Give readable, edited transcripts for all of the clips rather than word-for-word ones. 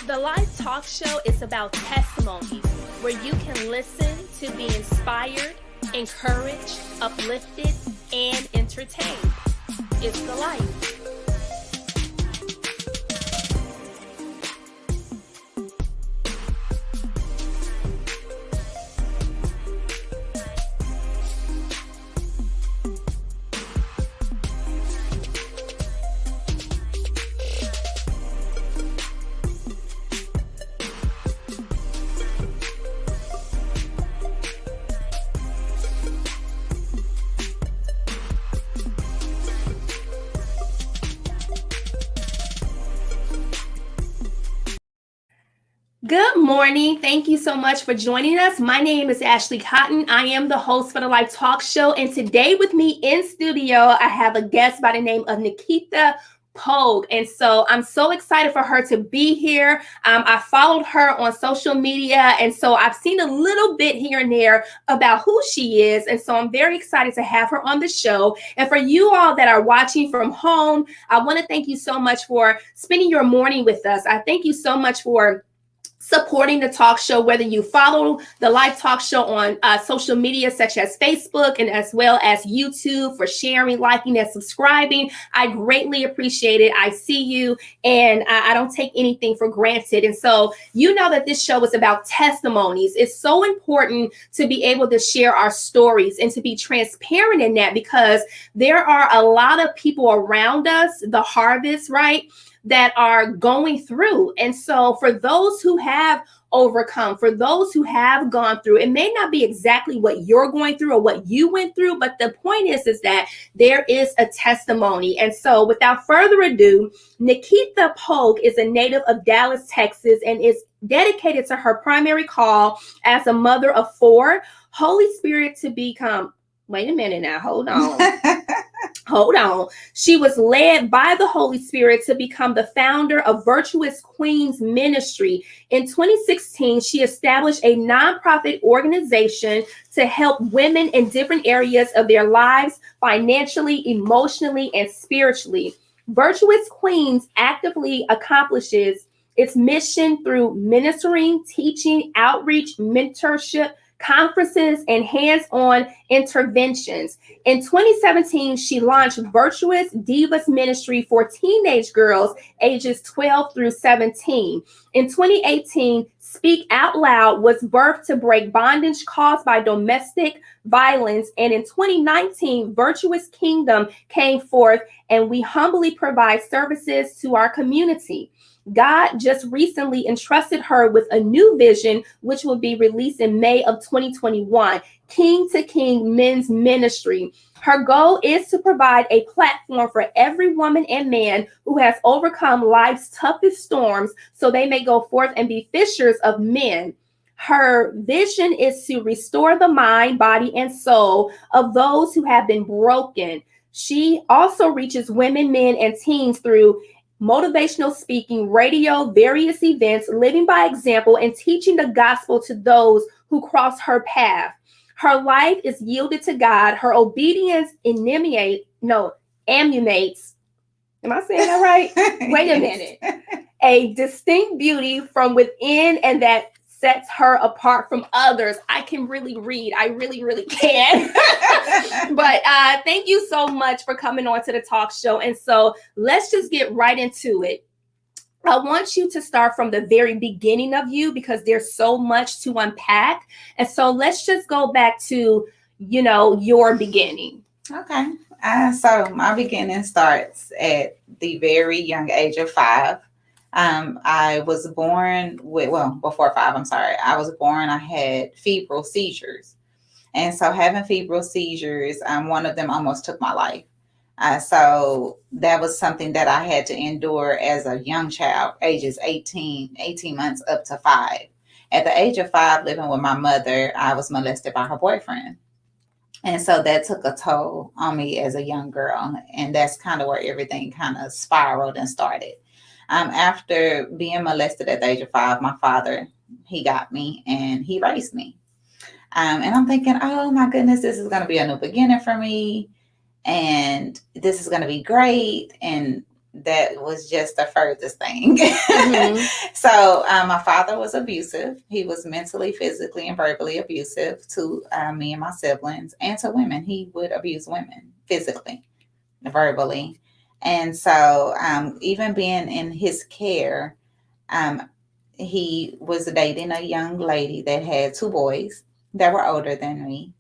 The Life Talk Show is about testimonies where you can listen to be inspired, encouraged, uplifted, and entertained. It's the life. Good morning. Thank you so much for joining us. My name is Ashley Cotton. I am the host for the Life Talk Show. And today with me in studio, I have a guest by the name of Nikita Pogue. And so I'm so excited for her to be here. I followed her on social media. And so I've seen a little bit here and there about who she is. And so I'm very excited to have her on the show. And for you all that are watching from home, I want to thank you so much for spending your morning with us. I thank you so much for supporting the talk show, whether you follow the Live Talk Show on social media such as Facebook and as well as YouTube, for sharing, liking, and subscribing. I greatly appreciate it. I see you, and I don't take anything for granted. And so you know that this show is about testimonies. It's so important to be able to share our stories and to be transparent in that, because there are a lot of people around us, the harvest, right, that are going through. And so for those who have overcome, for those who have gone through, it may not be exactly what you're going through or what you went through, but the point is that there is a testimony. And so without further ado, Nikita Pogue is a native of Dallas, Texas, and is dedicated to her primary call as a mother of four, Holy Spirit to become, wait a minute now, hold on. Hold on. She was led by the Holy Spirit to become the founder of Virtuous Queens Ministry. In 2016, she established a nonprofit organization to help women in different areas of their lives, financially, emotionally, and spiritually. Virtuous Queens actively accomplishes its mission through ministering, teaching, outreach, mentorship, conferences, and hands-on interventions. In 2017, she launched Virtuous Divas Ministry for teenage girls ages 12 through 17. In 2018, Speak Out Loud was birthed to break bondage caused by domestic violence. And in 2019, Virtuous Kingdom came forth, and we humbly provide services to our community. God just recently entrusted her with a new vision, which will be released in May of 2021, King to King Men's Ministry. Her goal is to provide a platform for every woman and man who has overcome life's toughest storms so they may go forth and be fishers of men. Her vision is to restore the mind, body, and soul of those who have been broken. She also reaches women, men, and teens through motivational speaking, radio, various events, living by example, and teaching the gospel to those who cross her path. Her life is yielded to God. Her obedience emanates, am I saying that right? Wait a minute. A distinct beauty from within, and that sets her apart from others. I can really read. I really, really can. But thank you so much for coming on to the talk show. And so let's just get right into it. I want you to start from the very beginning of you, because there's so much to unpack. And so let's just go back to, your beginning. Okay. So my beginning starts at the very young age of 5. I was born before 5, I was born, I had febrile seizures. And so having febrile seizures, one of them almost took my life. So that was something that I had to endure as a young child, ages 18 months up to 5. At the age of 5, living with my mother, I was molested by her boyfriend. And so that took a toll on me as a young girl. And that's kind of where everything kind of spiraled and started. After being molested at the age of 5, my father, he got me and he raised me. And I'm thinking, oh my goodness, this is going to be a new beginning for me. And this is going to be great. And that was just the furthest thing. Mm-hmm. So my father was abusive. He was mentally, physically, and verbally abusive to me and my siblings, and to women. He would abuse women physically, verbally. And so even being in his care, um, he was dating a young lady that had two boys that were older than me.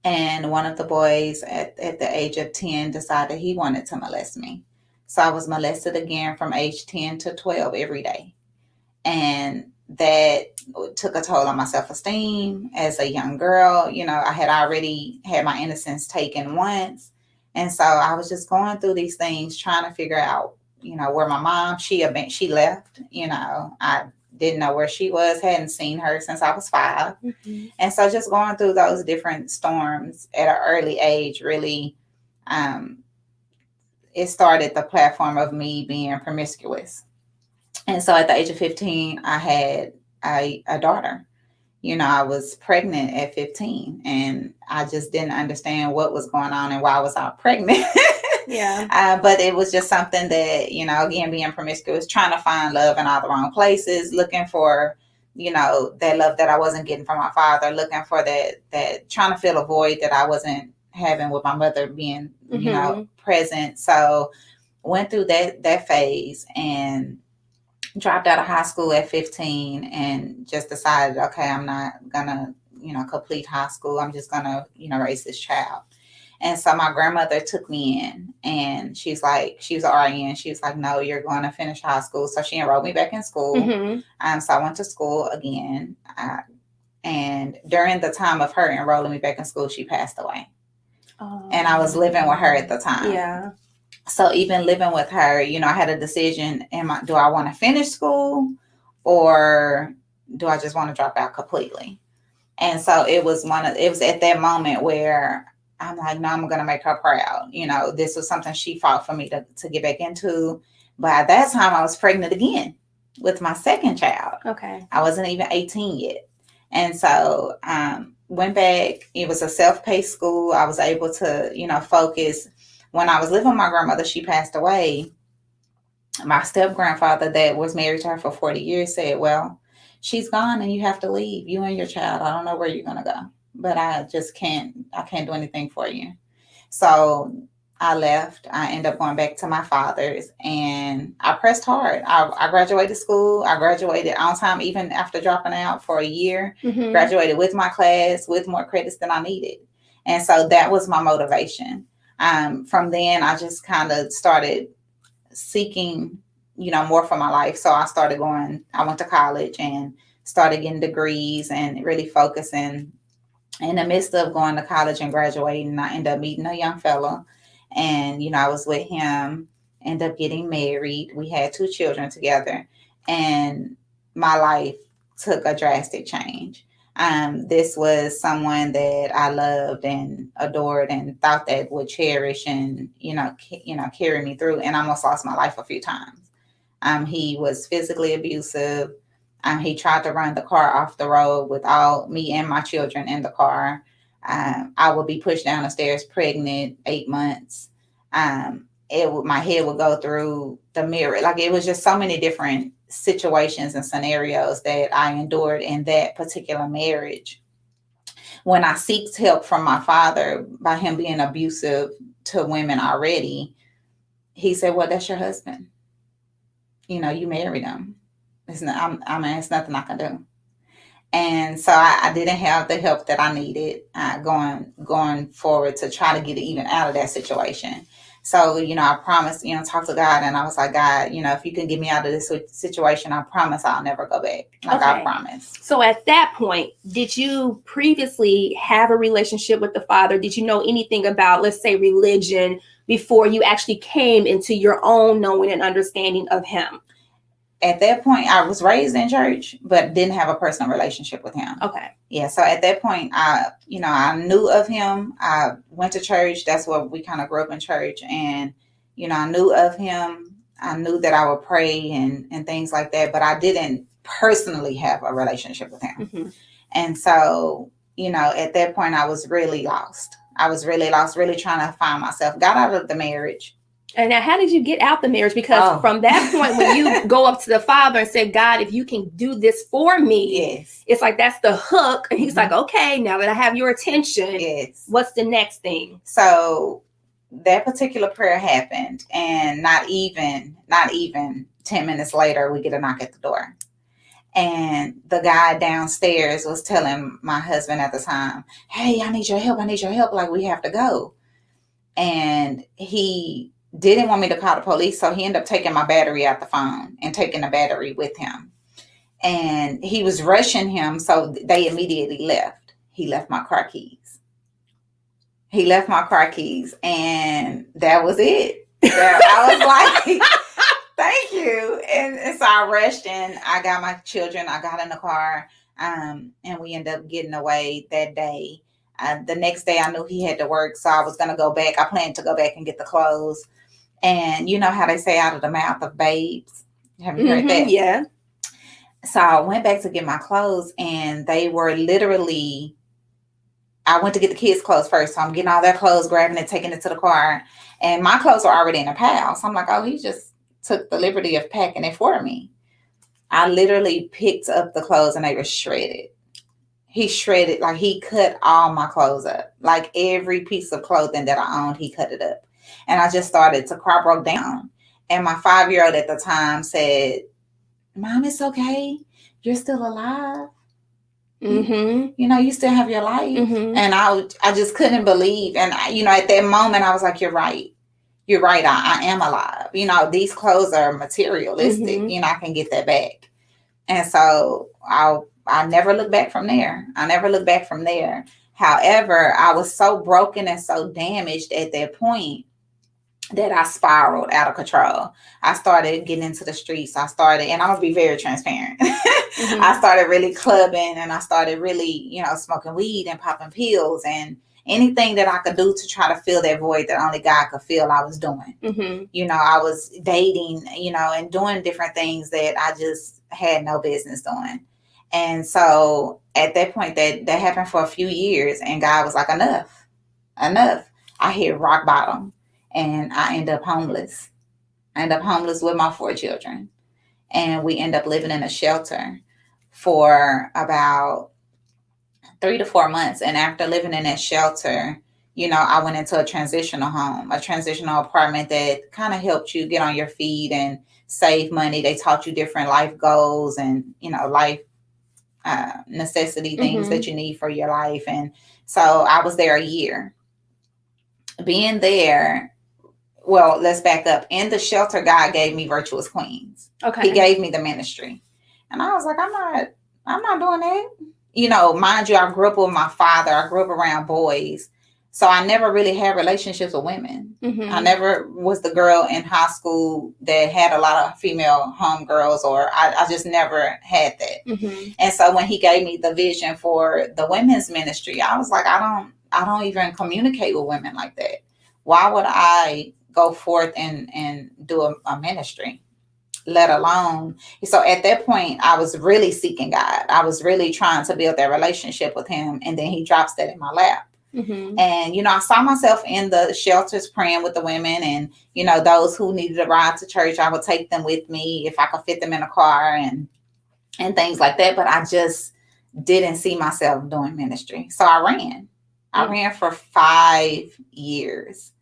And one of the boys at the age of 10 decided he wanted to molest me. So I was molested again from age 10 to 12 every day. And that took a toll on my self-esteem as a young girl. You know, I had already had my innocence taken once. And so I was just going through these things, trying to figure out, you know, where my mom, she left, you know, I didn't know where she was, hadn't seen her since I was 5. Mm-hmm. And so just going through those different storms at an early age really, um, it started the platform of me being promiscuous. And so at the age of 15, I had a daughter. You know, I was pregnant at 15 and I just didn't understand what was going on and why I was out pregnant. Yeah. But it was just something that, you know, again, being promiscuous, trying to find love in all the wrong places, looking for, you know, that love that I wasn't getting from my father, looking for that trying to fill a void that I wasn't having with my mother being, you know, present. So went through that phase and dropped out of high school at 15 and just decided, okay, I'm not gonna, you know, complete high school. I'm just gonna, you know, raise this child. And so my grandmother took me in and she's like, she was an RN. She was like, no, you're going to finish high school. So she enrolled me back in school. So I went to school again. And during the time of her enrolling me back in school, she passed away. And I was living with her at the time. Yeah. So even living with her, you know, I had a decision: do I want to finish school, or do I just want to drop out completely? And so it was at that moment where I'm like, no, I'm going to make her proud. You know, this was something she fought for me to get back into. But at that time, I was pregnant again with my second child. Okay. I wasn't even 18 yet. And so went back. It was a self-paced school. I was able to, you know, focus. When I was living with my grandmother, she passed away. My step-grandfather that was married to her for 40 years said, well, she's gone and you have to leave, you and your child. I don't know where you're going to go, but I can't do anything for you. So I left. I ended up going back to my father's and I pressed hard. I graduated school. I graduated on time, even after dropping out for a year. Graduated with my class with more credits than I needed. And so that was my motivation. From then, I just kind of started seeking, you know, more for my life. So I went to college and started getting degrees and really focusing. In the midst of going to college and graduating, I ended up meeting a young fella. And, you know, I was with him, ended up getting married. We had 2 children together. And my life took a drastic change. This was someone that I loved and adored and thought that would cherish and, carry me through, and I almost lost my life a few times. He was physically abusive. He tried to run the car off the road with all me and my children in the car. I would be pushed down the stairs pregnant, 8 months. My head would go through the mirror. Like, it was just so many different situations and scenarios that I endured in that particular marriage. When I seeked help from my father, by him being abusive to women already, he said, well, that's your husband. You know, you married him. It's nothing I can do. And so I didn't have the help that I needed going forward to try to get it even out of that situation. So, I promised, talk to God, and I was like, God, if you can get me out of this situation, I promise I'll never go back. I promise. So at that point, did you previously have a relationship with the Father? Did you know anything about, let's say, religion before you actually came into your own knowing and understanding of Him? At that point, I was raised in church, but didn't have a personal relationship with Him. Okay. Yeah. So at that point, I knew of Him. I went to church. That's where we kind of grew up in church. And, I knew of Him. I knew that I would pray and things like that, but I didn't personally have a relationship with Him. Mm-hmm. And so, at that point, I was really lost. Really trying to find myself. Got out of the marriage. And now, how did you get out the marriage? Because from that point, when you go up to the Father and say, God, if you can do this for me, yes, it's like that's the hook. And he's like, okay, now that I have your attention, yes. what's the next thing? So that particular prayer happened, and not even 10 minutes later, we get a knock at the door. And the guy downstairs was telling my husband at the time, hey, I need your help. I need your help. Like, we have to go. And he didn't want me to call the police. So he ended up taking my battery out the phone and taking the battery with him. And he was rushing him. So they immediately left. He left my car keys. And that was it. I was like, thank you. And so I rushed in. I got my children. I got in the car. And we ended up getting away that day. The next day I knew he had to work. So I was going to go back. I planned to go back and get the clothes. And you know how they say out of the mouth of babes? Have you heard that? Yeah. So I went back to get my clothes, and they were literally, I went to get the kids' clothes first. So I'm getting all their clothes, grabbing it, taking it to the car. And my clothes were already in a pile. So I'm like, oh, he just took the liberty of packing it for me. I literally picked up the clothes, and they were shredded. He shredded, like he cut all my clothes up. Like every piece of clothing that I owned, he cut it up. And I just started to cry, broke down. And my 5-year-old at the time said, Mom, it's okay. You're still alive. Mm-hmm. You know, you still have your life. Mm-hmm. And I just couldn't believe. And, at that moment, I was like, you're right. You're right. I am alive. These clothes are materialistic. Mm-hmm. I can get that back. And so I never looked back from there. However, I was so broken and so damaged at that point that I spiraled out of control. I started getting into the streets. And I'm going to be very transparent. Mm-hmm. I started really clubbing, and I started really, smoking weed and popping pills, and anything that I could do to try to fill that void that only God could fill, I was doing. Mm-hmm. I was dating, and doing different things that I just had no business doing. And so at that point, that happened for a few years, and God was like, enough. I hit rock bottom, and I end up homeless. With my 4 children. And we end up living in a shelter for about 3 to 4 months. And after living in that shelter, I went into a transitional home, a transitional apartment that kind of helped you get on your feet and save money. They taught you different life goals and, life necessity things Mm-hmm. that you need for your life. And so I was there a year. Being there, well, let's back up. In the shelter, God gave me Virtuous Queens. Okay. He gave me the ministry. And I was like, I'm not doing that. Mind you, I grew up with my father. I grew up around boys. So I never really had relationships with women. Mm-hmm. I never was the girl in high school that had a lot of female homegirls, or I just never had that. Mm-hmm. And so when he gave me the vision for the women's ministry, I was like, I don't even communicate with women like that. Why would I go forth and do a ministry, let alone? So at that point, I was really seeking God. I was really trying to build that relationship with him. And then he drops that in my lap. Mm-hmm. And, I saw myself in the shelters praying with the women, and, those who needed a ride to church, I would take them with me if I could fit them in a car and things like that. But I just didn't see myself doing ministry. So I ran. I ran for 5 years.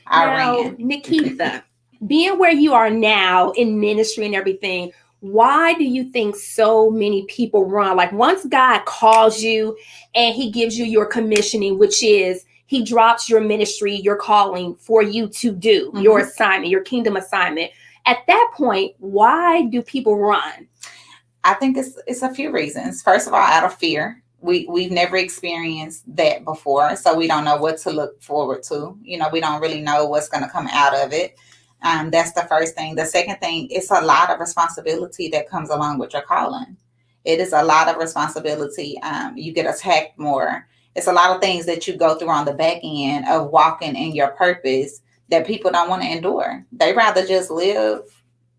Now, Nikitha, being where you are now in ministry and everything, why do you think so many people run? Like, once God calls you and he gives you your commissioning, which is he drops your ministry, your calling for you to do, mm-hmm. your assignment, your kingdom assignment. At that point, why do people run? I think it's a few reasons. First of all, out of fear. We've never experienced that before, so we don't know what to look forward to. We don't really know what's going to come out of it. That's the first thing. The second thing, it's a lot of responsibility that comes along with your calling. It is a lot of responsibility. You get attacked more. It's a lot of things that you go through on the back end of walking in your purpose that people don't want to endure. They rather just live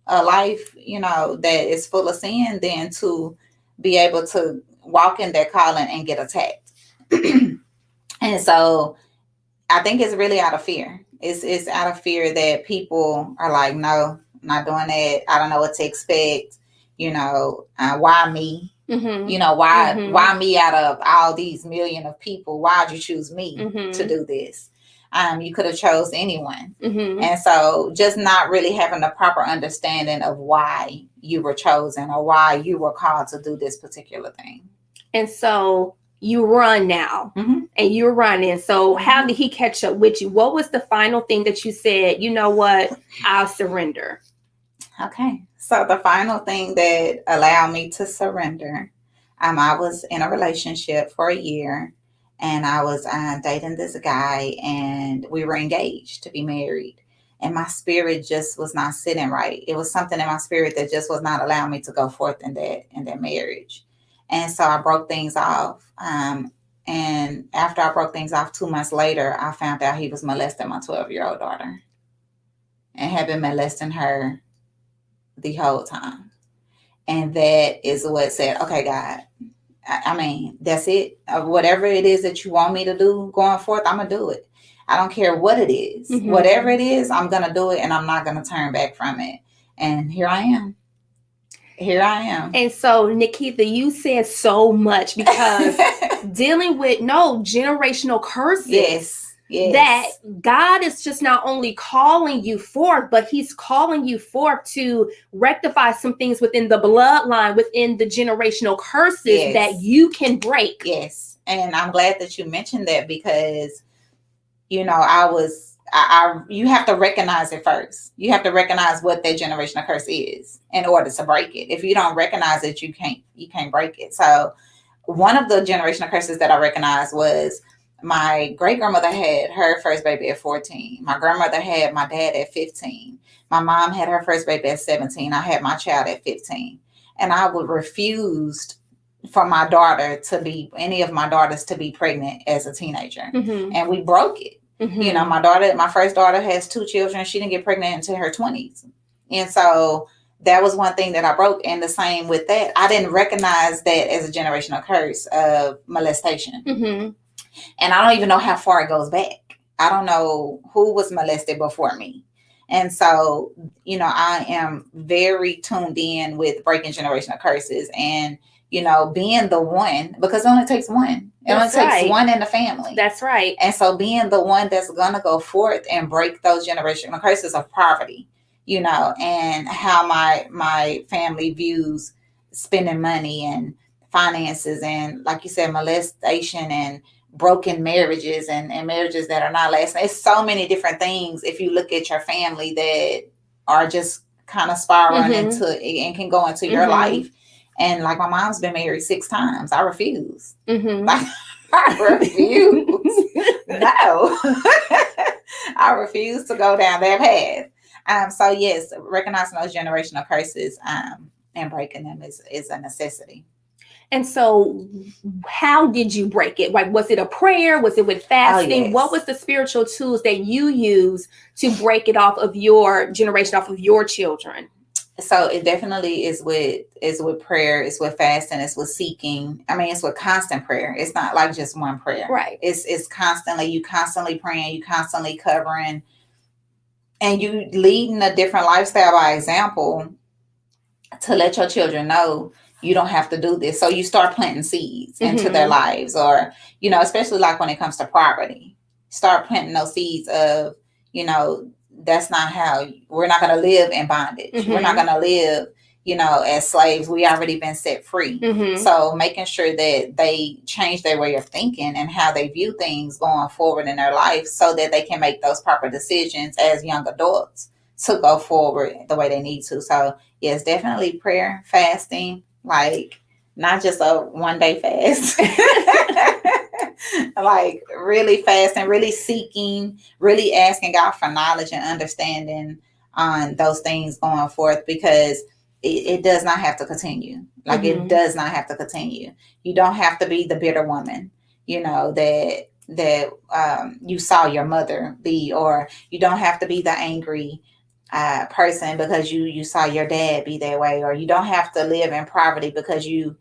a life, that is full of sin than to be able to walk in that calling and get attacked. And so I think it's really out of fear. It's out of fear that people are like, no, I'm not doing that. I don't know what to expect. Why me? Mm-hmm. Why me out of all these million of people? Why'd you choose me to do this? You could have chose anyone. And so just not really having the proper understanding of why you were chosen or why you were called to do this particular thing. And so you run now, and you're running. So how did he catch up with you? What was the final thing that you said, you know what, I'll surrender? Okay. So the final thing that allowed me to surrender, I was in a relationship for a year, and I was dating this guy, and we were engaged to be married. And my spirit just was not sitting right. It was something in my spirit that just was not allowing me to go forth in that marriage. And so I broke things off. And after I broke things off, 2 months later, I found out he was molesting my 12-year-old daughter and had been molesting her the whole time. And that is what said, okay, God, I mean, that's it. Whatever it is that you want me to do going forth, I'm going to do it. I don't care what it is. Whatever it is, I'm going to do it, and I'm not going to turn back from it. And here I am. And so, Nikitha, you said so much, because dealing with generational curses. Yes. That God is just not only calling you forth, but he's calling you forth to rectify some things within the bloodline, within the generational curses that you can break. Yes. And I'm glad that you mentioned that, because, you have to recognize it first. You have to recognize what that generational curse is in order to break it. If you don't recognize it, you can't break it. So one of the generational curses that I recognized was my great grandmother had her first baby at 14. My grandmother had my dad at 15. My mom had her first baby at 17. I had my child at 15. And I would refuse for any of my daughters to be pregnant as a teenager. And we broke it. My first daughter has 2 children. She didn't get pregnant until her 20s. And so that was one thing that I broke. And the same with that, I didn't recognize that as a generational curse of molestation. And I don't even know how far it goes back. I don't know who was molested before me. And so, I am very tuned in with breaking generational curses and, being the one, because it only takes one. It only takes one in the family. That's right. And so being the one that's going to go forth and break those generational curses of poverty, and how my family views spending money and finances, and like you said, molestation and broken marriages and marriages that are not lasting. It's so many different things if you look at your family that are just kind of spiraling into and can go into your life. And like, my mom's been married 6 times. I refuse. Like, I refuse. No. I refuse to go down that path. So yes, recognizing those generational curses and breaking them is a necessity. And so how did you break it? Like, was it a prayer? Was it with fasting? Oh, yes. What was the spiritual tools that you use to break it off of your generation, off of your children? So it definitely is with prayer. It's with fasting. It's with seeking. I mean, it's with constant prayer. It's not like just one prayer. Right. It's constantly, you constantly praying, you constantly covering, and you leading a different lifestyle by example to let your children know you don't have to do this. So you start planting seeds into their lives, or, especially like when it comes to poverty, start planting those seeds of, that's not how, we're not going to live in bondage. We're not going to live, as slaves. We already been set free. So making sure that they change their way of thinking and how they view things going forward in their life, so that they can make those proper decisions as young adults to go forward the way they need to. So yes, definitely prayer, fasting, like not just a one-day fast. Like really fasting, really seeking, really asking God for knowledge and understanding on those things going forth, because it does not have to continue. Like it does not have to continue. You don't have to be the bitter woman, that you saw your mother be, or you don't have to be the angry person because you saw your dad be that way, or you don't have to live in poverty because you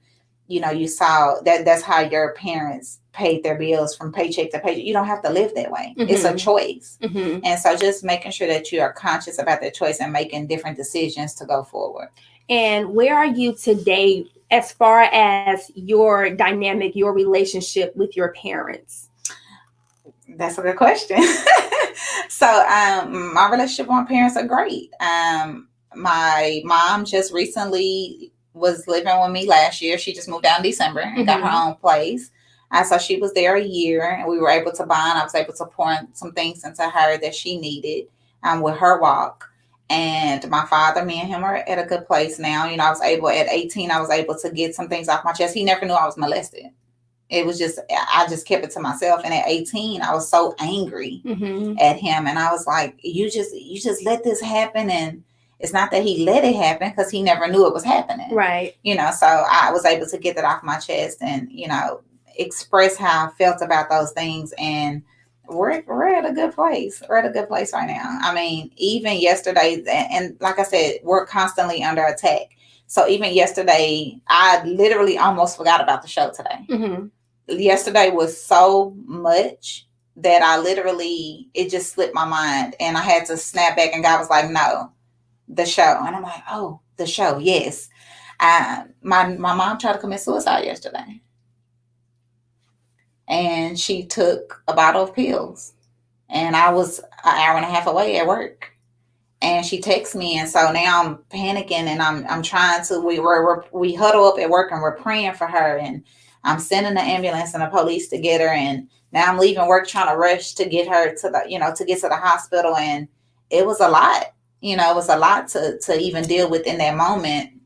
you saw that's how your parents paid their bills from paycheck to paycheck. You don't have to live that way. It's a choice. And so just making sure that you are conscious about that choice and making different decisions to go forward. And where are you today as far as your dynamic, your relationship with your parents? That's a good question. So my relationship with my parents are great. My mom just recently was living with me last year. She just moved down in December and got her own place. So she was there a year, and we were able to bond. I was able to pour in some things into her that she needed with her walk. And my father, me and him are at a good place now. I was able, at 18, I was able to get some things off my chest. He never knew I was molested. It was just, I just kept it to myself. And at 18, I was so angry at him. And I was like, you just let this happen. And it's not that he let it happen, because he never knew it was happening. Right. So I was able to get that off my chest and, express how I felt about those things. And we're at a good place. We're at a good place right now. I mean, even yesterday, and like I said, we're constantly under attack. So even yesterday, I literally almost forgot about the show today. Yesterday was so much that it just slipped my mind, and I had to snap back, and God was like, no, the show. And I'm like, oh, the show. Yes. My mom tried to commit suicide yesterday, and she took a bottle of pills, and I was an hour and a half away at work. And she texts me, and so now I'm panicking, and I'm trying to. We huddle up at work, and we're praying for her, and I'm sending the ambulance and the police to get her. And now I'm leaving work trying to rush to get her to to get to the hospital. And it was a lot. It was a lot to even deal with in that moment.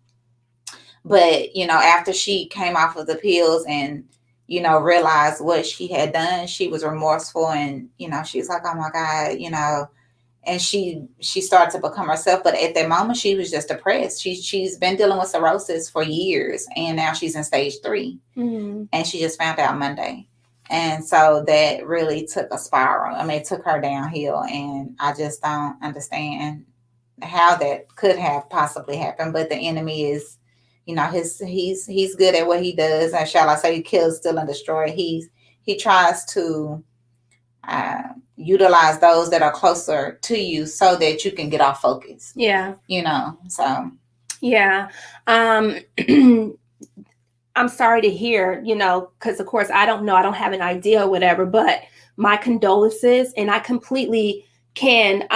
But after she came off of the pills and realized what she had done, she was remorseful, and she was like, oh my God, and she started to become herself. But at that moment, she was just depressed. She's been dealing with cirrhosis for years, and now she's in stage 3. And she just found out Monday. And so that really took a spiral. I mean, it took her downhill, and I just don't understand how that could have possibly happened. But the enemy is, he's good at what he does. And shall I say, kill, steal, and destroy. He tries to utilize those that are closer to you so that you can get off focus. Yeah. So. Yeah. I'm sorry to hear, because of course I don't know, I don't have an idea or whatever, but my condolences. And I completely can,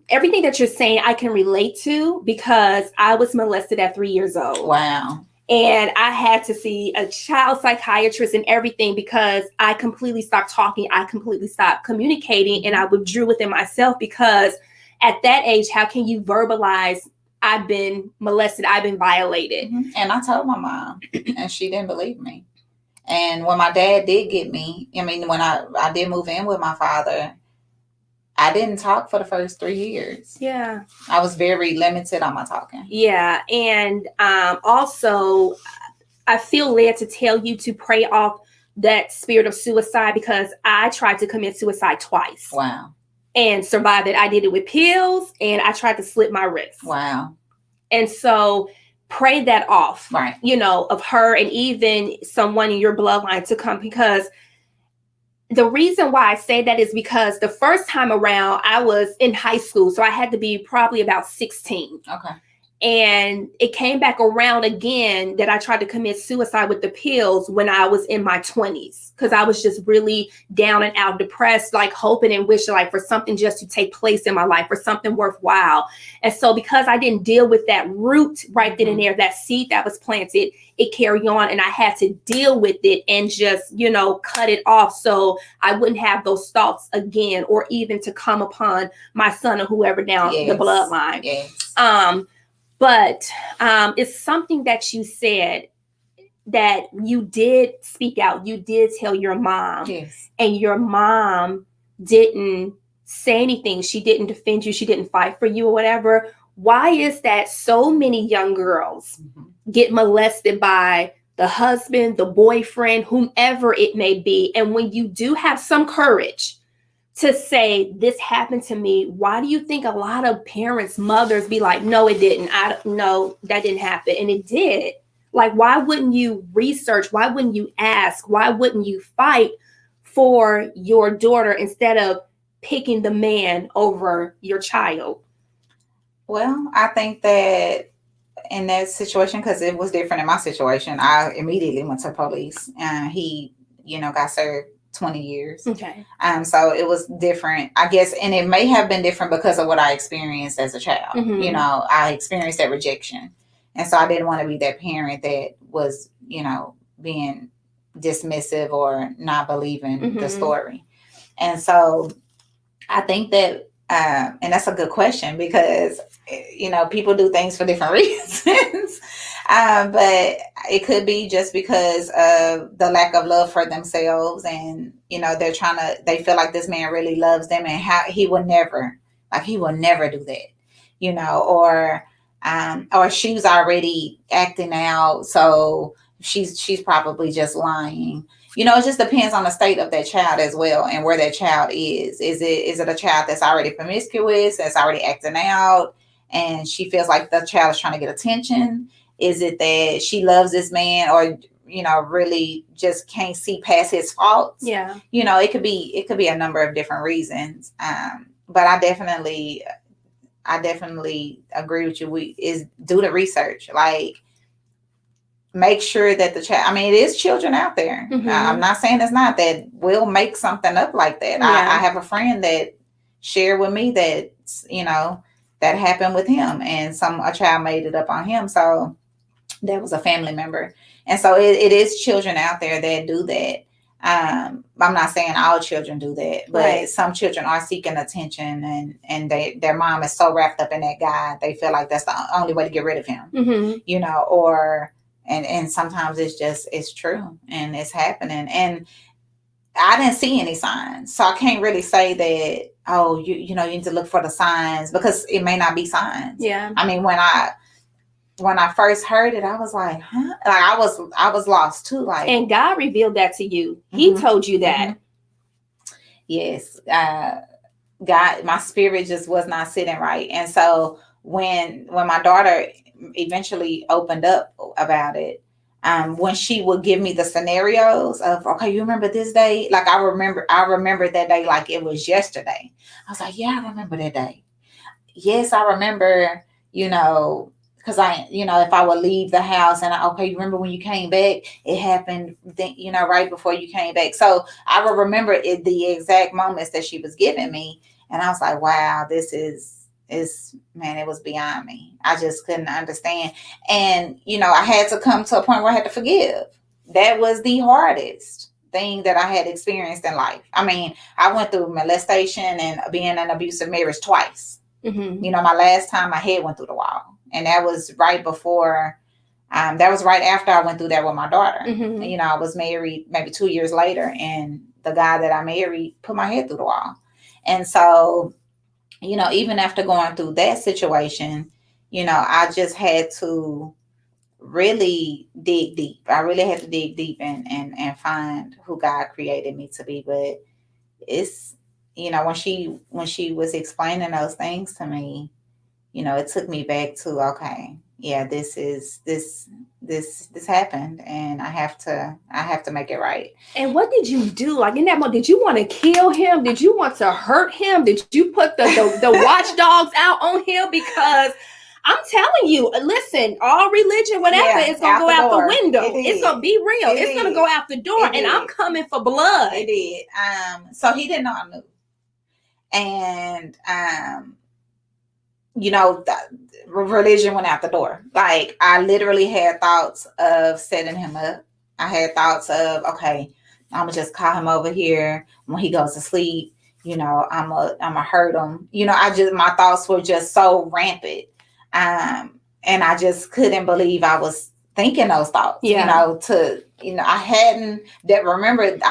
everything that you're saying, I can relate to, because I was molested at 3 years old. Wow. And I had to see a child psychiatrist and everything, because I completely stopped talking. I completely stopped communicating, and I withdrew within myself, because at that age, how can you verbalize, I've been molested, I've been violated? And I told my mom, and she didn't believe me. And when my dad did get me, I mean, when I did move in with my father, I didn't talk for the first 3 years. Yeah. I was very limited on my talking. Yeah. And also, I feel led to tell you to pray off that spirit of suicide, because I tried to commit suicide twice. Wow. And survived it. I did it with pills, and I tried to slit my wrist. Wow. And so pray that off, right? Of her, and even someone in your bloodline to come, because the reason why I say that is because the first time around I was in high school. So I had to be probably about 16. Okay. And it came back around again that I tried to commit suicide with the pills when I was in my 20s, because I was just really down and out, depressed, like hoping and wishing like for something just to take place in my life, for something worthwhile. And so because I didn't deal with that root right then and there, that seed that was planted, it carried on, and I had to deal with it and just, cut it off so I wouldn't have those thoughts again, or even to come upon my son or whoever down the bloodline. Yes. But it's something that you said, that you did speak out. You did tell your mom. Yes. And your mom didn't say anything. She didn't defend you. She didn't fight for you or whatever. Why is that so many young girls get molested by the husband, the boyfriend, whomever it may be? And when you do have some courage to say, this happened to me, why do you think a lot of parents, mothers be like, no, it didn't. No, that didn't happen. And it did. Like, why wouldn't you research? Why wouldn't you ask? Why wouldn't you fight for your daughter instead of picking the man over your child? Well, I think that in that situation, because it was different in my situation, I immediately went to the police, and he, got served 20 years. Okay. So it was different, I guess, and it may have been different because of what I experienced as a child. Mhm. I experienced that rejection, and so I didn't want to be that parent that was, being dismissive or not believing the Mhm. story. And so I think that, and that's a good question because, people do things for different reasons. But it could be just because of the lack of love for themselves, and they feel like this man really loves them, and how he will never do that, or she's already acting out, so she's probably just lying. It just depends on the state of that child as well, and where that child is. Is it a child that's already promiscuous, that's already acting out, and she feels like the child is trying to get attention? Is it that she loves this man, or really just can't see past his faults? Yeah. It could be a number of different reasons. But I definitely agree with you. Is do the research, like, make sure that the child, I mean, it is children out there. Mhm. I'm not saying it's not, that will make something up like that. Yeah. I have a friend that shared with me that, that happened with him, and a child made it up on him. So that was a family member. And so it is children out there that do that. I'm not saying all children do that, but Right. some children are seeking attention, and their mom is so wrapped up in that guy, they feel like that's the only way to get rid of him. Mhm. Or and sometimes it's true, and it's happening. And I didn't see any signs, so I can't really say that, oh, you need to look for the signs, because it may not be signs. Yeah. I mean, when I first heard it, I was like, huh? Like, I was lost too. Like, and God revealed that to you. He told you that. Yes. God, my spirit just was not sitting right. And so when my daughter eventually opened up about it, when she would give me the scenarios of, okay, you remember this day? Like, I remember that day like it was yesterday. I was like, yeah, I remember that day. Yes, I remember, because if I would leave the house, and okay, you remember when you came back, it happened then, right before you came back. So I would remember it, the exact moments that she was giving me. And I was like, wow, this is man, it was beyond me. I just couldn't understand. And, I had to come to a point where I had to forgive. That was the hardest thing that I had experienced in life. I mean, I went through molestation and being in an abusive marriage twice. Mm-hmm. My last time, my head went through the wall, and that was right before. That was right after I went through that with my daughter. Mm-hmm. I was married maybe 2 years later, and the guy that I married put my head through the wall. And so, even after going through that situation, I just had to really dig deep. I really had to dig deep and find who God created me to be. But it's, when she was explaining those things to me, it took me back to, okay, yeah, this happened, and I have to make it right. And what did you do? Like, in that moment, did you want to kill him? Did you want to hurt him? Did you put the watchdogs out on him? Because I'm telling you, listen, all religion, whatever, it's going to go out the window. It's going to be real. It's going to go out the door, and I'm coming for blood. It did. So he didn't know I knew. And, religion went out the door. Like, I literally had thoughts of setting him up. I had thoughts of, okay, I'm gonna just call him over here when he goes to sleep. I'm gonna hurt him. My thoughts were just so rampant. And I just couldn't believe I was thinking those thoughts. Yeah. I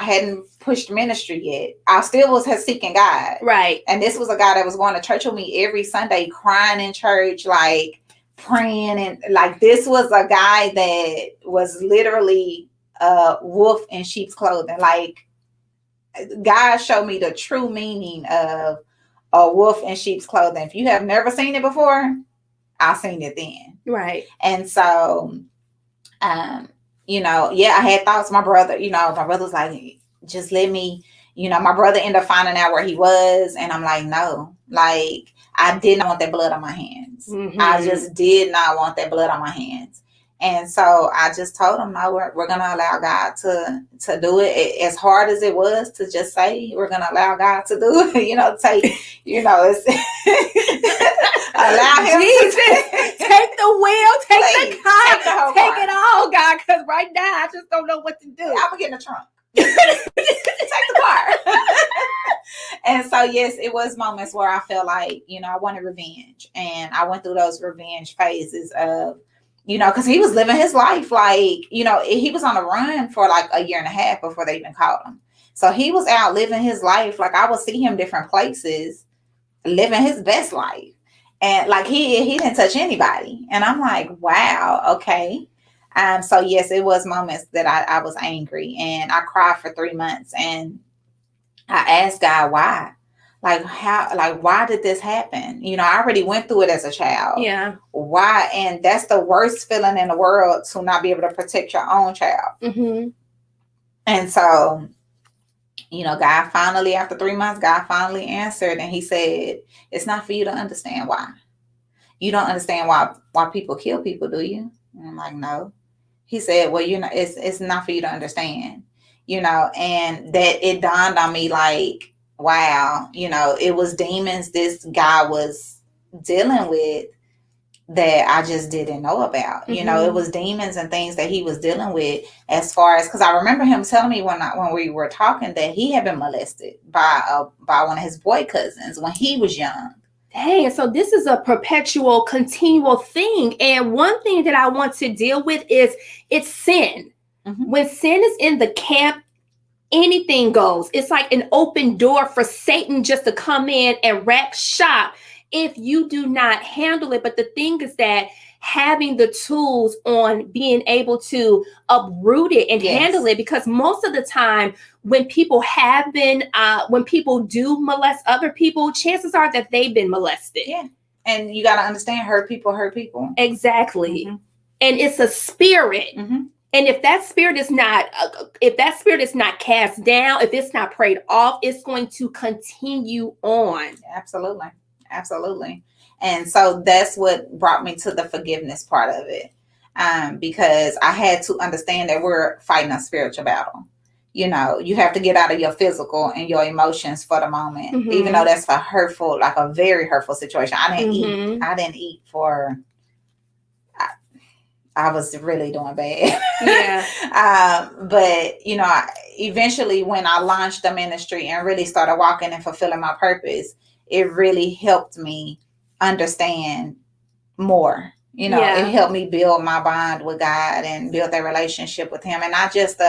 hadn't pushed ministry yet. I still was seeking God. Right. And this was a guy that was going to church with me every Sunday, crying in church, like praying. And like, this was a guy that was literally a wolf in sheep's clothing. Like, God showed me the true meaning of a wolf in sheep's clothing. If you have never seen it before, I've seen it then. Right. And so I had thoughts. My brother, my brother's like, just let me, my brother ended up finding out where he was. And I'm like, no, like, I did not want that blood on my hands. Mm-hmm. I just did not want that blood on my hands. And so I just told him, no, we're going to allow God to do it. As hard as it was to just say, we're going to allow God to do it, it's allow him to take the wheel, take please, the car, take the whole take car. It all, God, because right now I just don't know what to do. I'm going to get in the trunk. Take the car. And so, yes, it was moments where I felt like, I wanted revenge. And I went through those revenge phases of, because he was living his life like, he was on a run for like a year and a half before they even caught him. So he was out living his life. Like, I would see him different places, living his best life. And like, he didn't touch anybody. And I'm like, wow, okay. So yes, it was moments that I was angry and I cried for 3 months and I asked God why. Why did this happen? I already went through it as a child. Yeah. Why? And that's the worst feeling in the world, to not be able to protect your own child. Mm-hmm. And so, God finally, after 3 months, God finally answered, and he said, it's not for you to understand why. You don't understand why people kill people, do you? And I'm like, no. He said, well, it's not for you to understand, and that it dawned on me like, wow, it was demons this guy was dealing with that I just didn't know about. Mm-hmm. It was demons and things that he was dealing with, as far as, because I remember him telling me when we were talking that he had been molested by one of his boy cousins when he was young. Dang, so this is a perpetual, continual thing. And one thing that I want to deal with is it's sin. Mm-hmm. When sin is in the camp, anything goes. It's like an open door for Satan just to come in and wreck shop if you do not handle it. But the thing is that having the tools on being able to uproot it and handle it, because most of the time when people when people do molest other people, chances are that they've been molested. Yeah. And you got to understand, hurt people hurt people. Exactly. Mm-hmm. And it's a spirit. Mm-hmm. And if that spirit is not cast down, if it's not prayed off, it's going to continue on. Absolutely. And so that's what brought me to the forgiveness part of it. Because I had to understand that we're fighting a spiritual battle. You have to get out of your physical and your emotions for the moment, mm-hmm. even though that's a very hurtful situation. I didn't mm-hmm. eat. I didn't eat for. I was really doing bad. Yeah. But eventually when I launched the ministry and really started walking and fulfilling my purpose, it really helped me understand more. It helped me build my bond with God and build that relationship with him. And not just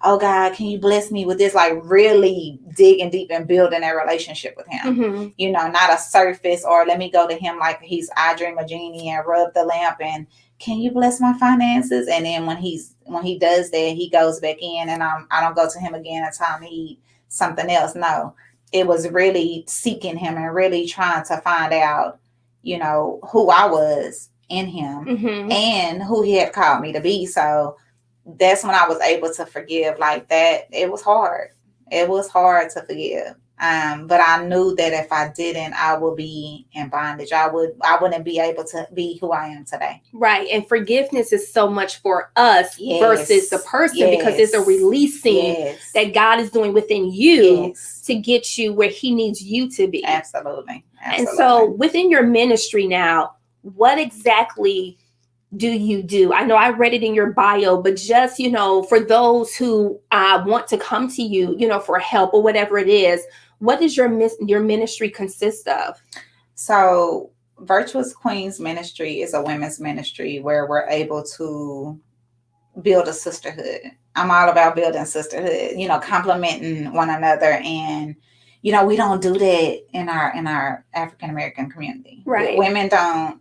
oh God, can you bless me with this? Like really digging deep and building that relationship with him. Mm-hmm. Not a surface, or let me go to him like he's I Dream a Genie and rub the lamp and can you bless my finances? And then when he does that, he goes back in and I don't go to him again until I need something else. No, it was really seeking him and really trying to find out, who I was in him mm-hmm. and who he had called me to be. So that's when I was able to forgive like that. It was hard. It was hard to forgive. But I knew that if I didn't, I would be in bondage. I wouldn't be able to be who I am today. Right. And forgiveness is so much for us versus the person, because it's a releasing that God is doing within you to get you where he needs you to be. Absolutely. And so within your ministry now, what exactly do you do? I know I read it in your bio, but just, for those who want to come to you, for help or whatever it is, what does your ministry consist of? So Virtuous Queens Ministry is a women's ministry where we're able to build a sisterhood. I'm all about building sisterhood, complimenting one another. And, we don't do that in our African American community. Right. Women don't.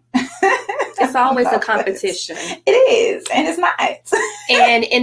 It's always a competition. It is, and it's not. And in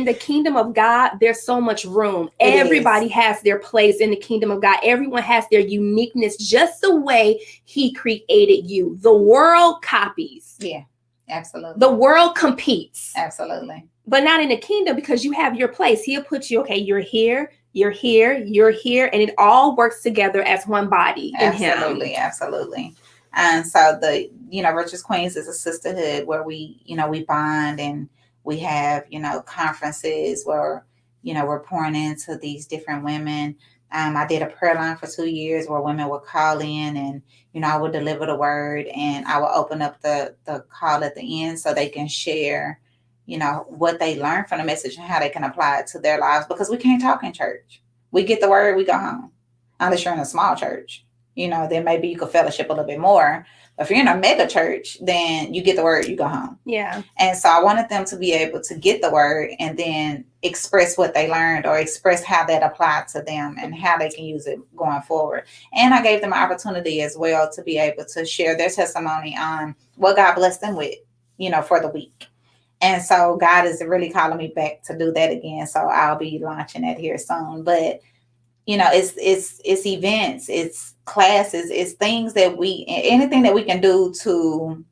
the kingdom of God, there's so much room. Everybody has their place in the kingdom of God. Everyone has their uniqueness, just the way he created you. The world copies. Yeah. Absolutely. The world competes. Absolutely. But not in the kingdom, because you have your place. He'll put you, okay, you're here, you're here, you're here, and it all works together as one body in Absolutely, him. absolutely. And so the, Virtuous Queens is a sisterhood where we bond, and we have, conferences where, we're pouring into these different women. I did a prayer line for 2 years where women would call in, and, I would deliver the word, and I would open up the call at the end so they can share, what they learned from the message and how they can apply it to their lives, because we can't talk in church. We get the word, we go home. Unless you're in a small church, then maybe you could fellowship a little bit more. But if you're in a mega church, then you get the word, you go home. Yeah. And so I wanted them to be able to get the word and then express what they learned, or express how that applied to them and how they can use it going forward. And I gave them an opportunity as well to be able to share their testimony on what God blessed them with, for the week. And so God is really calling me back to do that again. So I'll be launching that here soon. But it's events, it's classes, it's things that anything that we can do to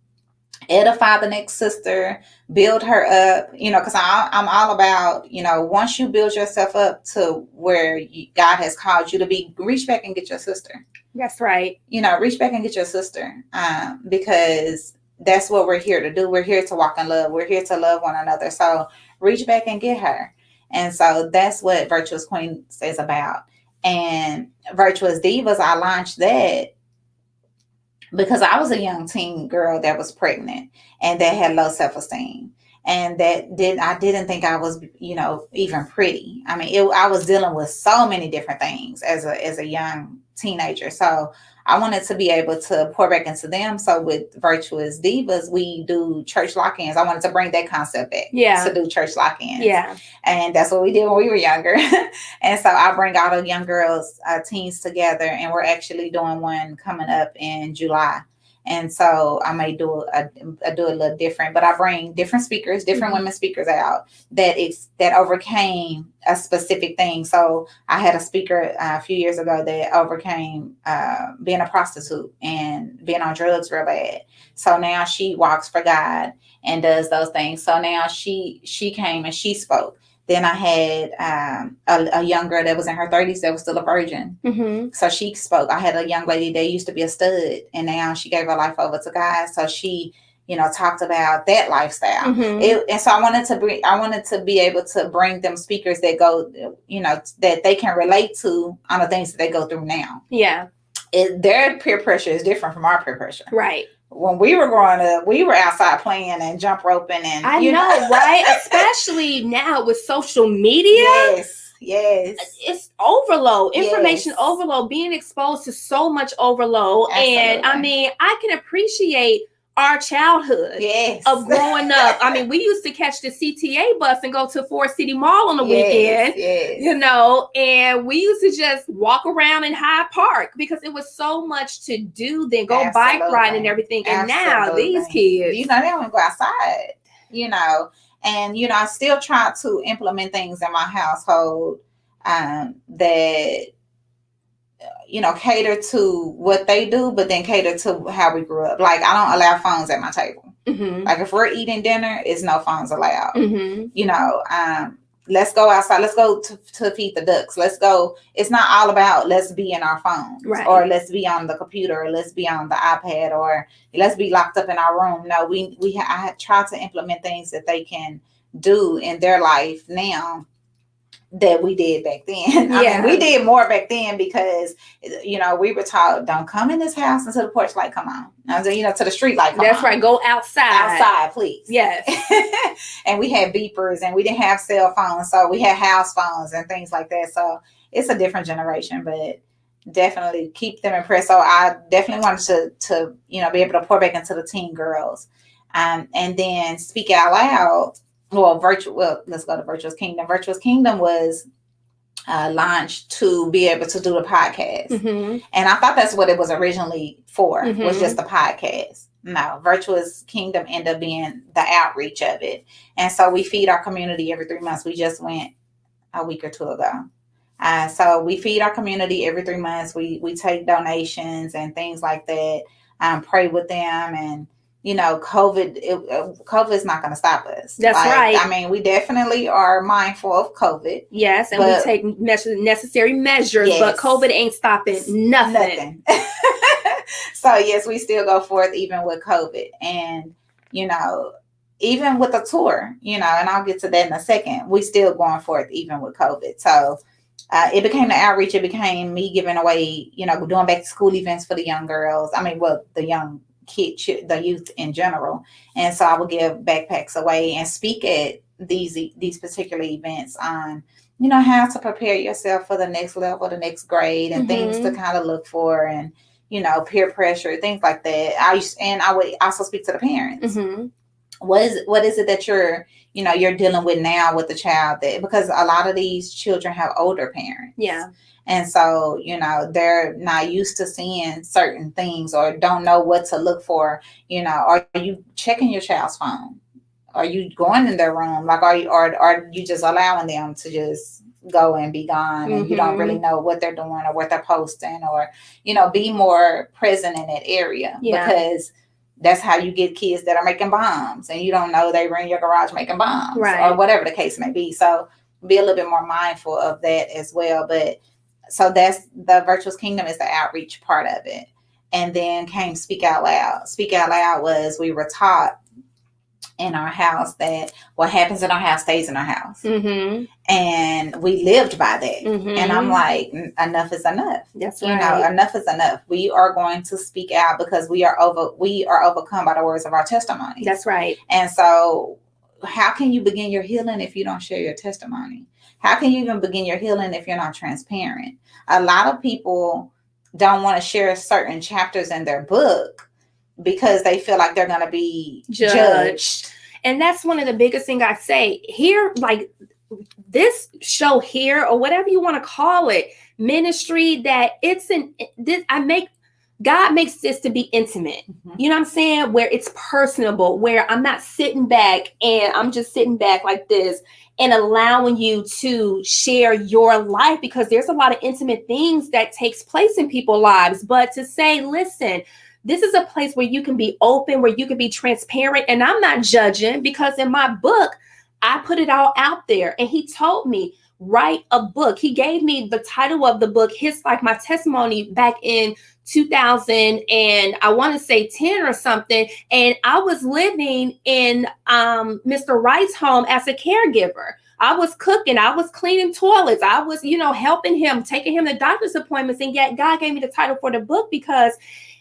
edify the next sister, build her up, because I'm all about, once you build yourself up to where God has called you to be, reach back and get your sister. That's right. Reach back and get your sister, because that's what we're here to do. We're here to walk in love. We're here to love one another. So reach back and get her. And so that's what Virtuous Queens is about. And Virtuous Divas, I launched that because I was a young teen girl that was pregnant and that had low self-esteem. And I didn't think I was, even pretty. I mean, I was dealing with so many different things as a young teenager. So I wanted to be able to pour back into them. So with Virtuous Divas, we do church lock-ins. I wanted to bring that concept back. Yeah. To do church lock-ins. Yeah. And that's what we did when we were younger. And so I bring all the young girls, teens together, and we're actually doing one coming up in July. And so I may do a little different, but I bring different speakers, different women speakers out that overcame a specific thing. So I had a speaker a few years ago that overcame being a prostitute and being on drugs real bad. So now she walks for God and does those things. So now she came and she spoke. Then I had a young girl that was in her 30s that was still a virgin. Mm-hmm. So she spoke. I had a young lady that used to be a stud, and now she gave her life over to God. So she, talked about that lifestyle. Mm-hmm. And so I wanted to be able to bring them speakers that go, that they can relate to on the things that they go through now. Yeah. Their peer pressure is different from our peer pressure. Right. When we were growing up, we were outside playing and jump roping, and I know, right? Especially now with social media. Yes. It's overload, information overload, being exposed to so much overload. Absolutely. And I mean, I can appreciate our childhood of growing up. I mean, we used to catch the CTA bus and go to Forest City Mall on the weekend, and we used to just walk around in Hyde Park because it was so much to do then, go bike riding and everything. And now these kids, they don't even go outside, and, I still try to implement things in my household that, cater to what they do, but then cater to how we grew up. Like, I don't allow phones at my table. Mm-hmm. Like, if we're eating dinner, it's no phones allowed. Mm-hmm. Let's go outside. Let's go to feed the ducks. Let's go. It's not all about let's be in our phones, or let's be on the computer, or let's be on the iPad, or let's be locked up in our room. No, I try to implement things that they can do in their life now that we did back then. I mean, we did more back then because, we were taught, don't come in this house until the porch light come on. To the street light come on. That's right. Go outside. Outside, please. Yes. And we had beepers, and we didn't have cell phones. So we had house phones and things like that. So it's a different generation, but definitely keep them impressed. So I definitely wanted to be able to pour back into the teen girls, and then speak out loud. Let's go to Virtuous Kingdom. Virtuous Kingdom was launched to be able to do the podcast. Mm-hmm. And I thought that's what it was originally for, was just the podcast. No, Virtuous Kingdom ended up being the outreach of it. And so we feed our community every 3 months. We just went a week or two ago. So we feed our community every 3 months. We take donations and things like that, pray with them, and COVID is not going to stop us. That's right. I mean, we definitely are mindful of COVID. Yes, and we take necessary measures, yes, but COVID ain't stopping nothing. So yes, we still go forth even with COVID, and even with the tour, and I'll get to that in a second. We still going forth even with COVID. So it became the outreach. It became me giving away, doing back to school events for the young girls. I mean, well, the young kids, the youth in general. And so I would give backpacks away and speak at these particular events on, how to prepare yourself for the next level, the next grade, and things to kind of look for, and peer pressure, things like that. I would also speak to the parents. What is it that you're dealing with now with the child, because a lot of these children have older parents. Yeah. And so, they're not used to seeing certain things or don't know what to look for. Are you checking your child's phone? Are you going in their room? Like, are you just allowing them to just go and be gone, and you don't really know what they're doing or what they're posting, or, be more present in that area. Yeah. Because that's how you get kids that are making bombs, and you don't know they were in your garage making bombs, right, or whatever the case may be. So be a little bit more mindful of that as well. But so that's the Virtuous Kingdom, is the outreach part of it. And then came Speak Out Loud. Speak Out Loud was, we were taught in our house that what happens in our house stays in our house. And we lived by that. And I'm like, enough is enough. That's right. Enough is enough. We are going to speak out, because we are overcome by the words of our testimony. That's right. And so how can you begin your healing if you don't share your testimony? How can you even begin your healing if you're not transparent? A lot of people don't want to share certain chapters in their book because they feel like they're going to be judged. And that's one of the biggest things I say here, like this show here, or whatever you want to call it, ministry, that God makes this to be intimate. You know what I'm saying? Where it's personable, where I'm not sitting back and I'm just sitting back like this and allowing you to share your life, because there's a lot of intimate things that takes place in people's lives. But to say, listen, this is a place where you can be open, where you can be transparent. And I'm not judging, because in my book, I put it all out there. And he told me, write a book. He gave me the title of the book, His Life, My Testimony, back in 2000 and I want to say 10 or something. And I was living in Mr. Wright's home as a caregiver. I was cooking, I was cleaning toilets, I was, helping him, taking him to doctor's appointments. And yet God gave me the title for the book, because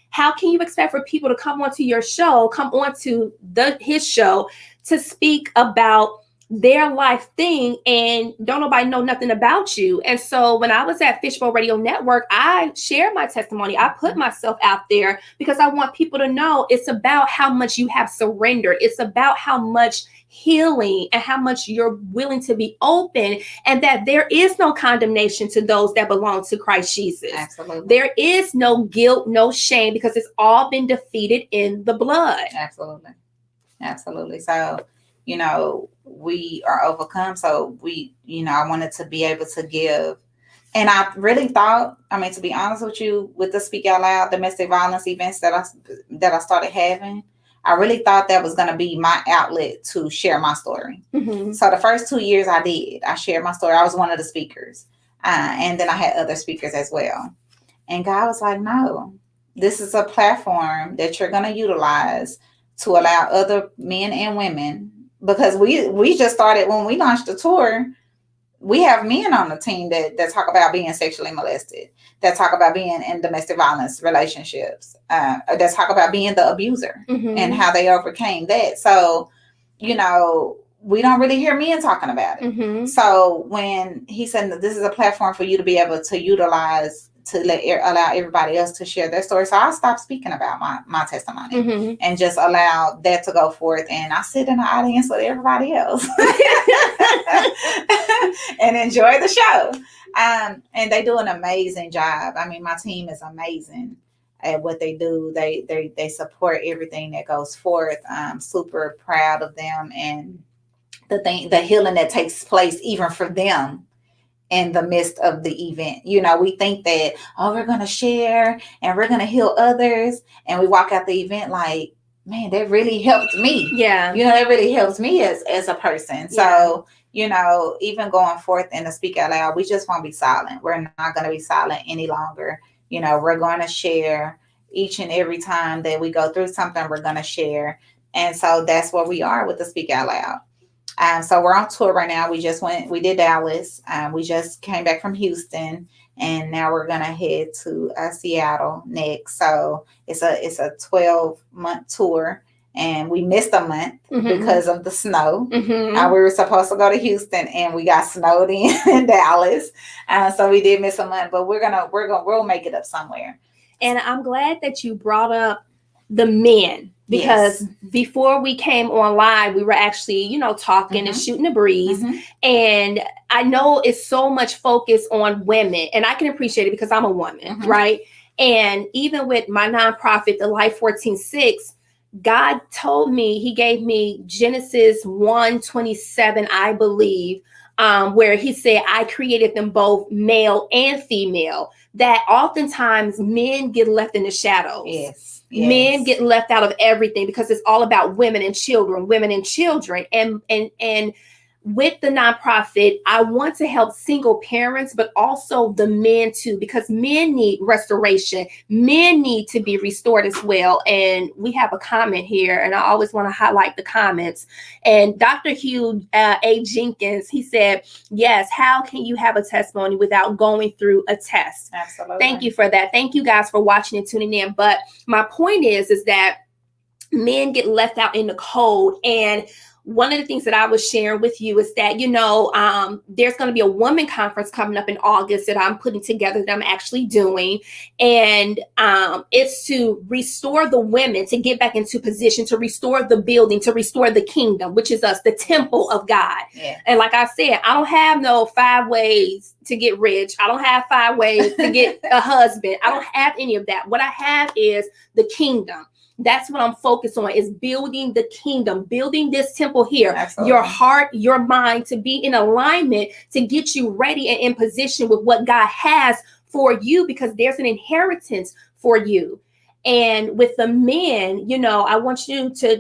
how can you expect for people to come onto your show, come onto his show to speak about their life thing, and don't nobody know nothing about you? And so when I was at Fishbowl Radio Network, I shared my testimony. I put myself out there because I want people to know it's about how much you have surrendered. It's about how much healing and how much you're willing to be open, and that there is no condemnation to those that belong to Christ Jesus. Absolutely. There is no guilt, no shame, because it's all been defeated in the blood. Absolutely. Absolutely. So, we are overcome. So I wanted to be able to give. And I really thought, to be honest with you, with the Speak Out Loud domestic violence events that I started having, I really thought that was going to be my outlet to share my story. So the first 2 years I shared my story. I was one of the speakers. And then I had other speakers as well. And God was like, no, this is a platform that you're going to utilize to allow other men and women, because we just started, when we launched the tour, we have men on the team that talk about being sexually molested, that talk about being in domestic violence relationships, that talk about being the abuser and how they overcame that. So, we don't really hear men talking about it. So when he said that this is a platform for you to be able to utilize to allow everybody else to share their story. So I stopped speaking about my testimony and just allow that to go forth. And I sit in the audience with everybody else and enjoy the show. And they do an amazing job. My team is amazing at what they do. They support everything that goes forth. I'm super proud of them, and the healing that takes place even for them in the midst of the event. We think that, we're going to share and we're going to heal others. And we walk out the event like, man, that really helped me. Yeah. That really helps me as a person. So, even going forth and to speak out loud, we just won't be silent. We're not going to be silent any longer. We're going to share each and every time that we go through something, we're going to share. And so that's where we are with the Speak Out Loud. So we're on tour right now. We did Dallas. We just came back from Houston, and now we're going to head to Seattle next. So it's a 12-month tour, and we missed a month because of the snow. We were supposed to go to Houston, and we got snowed in Dallas. So we did miss a month, but we'll make it up somewhere. And I'm glad that you brought up the men, because before we came on live, we were actually, talking and shooting the breeze. And I know it's so much focus on women, and I can appreciate it because I'm a woman, right? And even with my nonprofit, the Life 14:6, God told me, he gave me Genesis 1:27, I believe, where he said, I created them both male and female, that oftentimes men get left in the shadows. Yes. Men get left out of everything because it's all about women and children. And with the nonprofit, I want to help single parents, but also the men too, because men need restoration. Men need to be restored as well. And we have a comment here, and I always want to highlight the comments. And Dr. Hugh A. Jenkins, he said, yes, how can you have a testimony without going through a test? Absolutely. Thank you for that. Thank you guys for watching and tuning in. But my point is that men get left out in the cold. And one of the things that I was sharing with you is that, there's going to be a woman conference coming up in August that I'm putting together, that I'm actually doing. And it's to restore the women, to get back into position, to restore the building, to restore the kingdom, which is us, the temple of God. Yeah. And like I said, I don't have no 5 ways to get rich. I don't have 5 ways to get a husband. I don't have any of that. What I have is the kingdom. That's what I'm focused on, is building the kingdom, building this temple here. Absolutely. Your heart, your mind, to be in alignment, to get you ready and in position with what God has for you, because there's an inheritance for you. And with the men, I want you to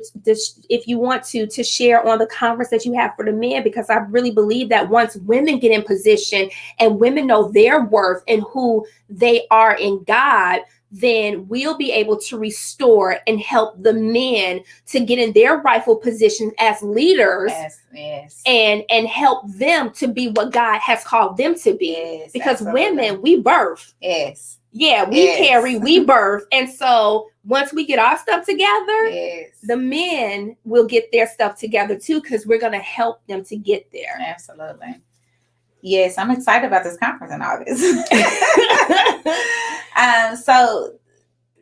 if you want to share on the conference that you have for the men, because I really believe that once women get in position and women know their worth and who they are in God, then we'll be able to restore and help the men to get in their rightful positions as leaders. Yes. And help them to be what God has called them to be. Yes, because absolutely. Women, we birth. Yes. Yeah, we carry, we birth. And so once we get our stuff together, the men will get their stuff together too, because we're going to help them to get there. Absolutely. Yes, I'm excited about this conference in August. So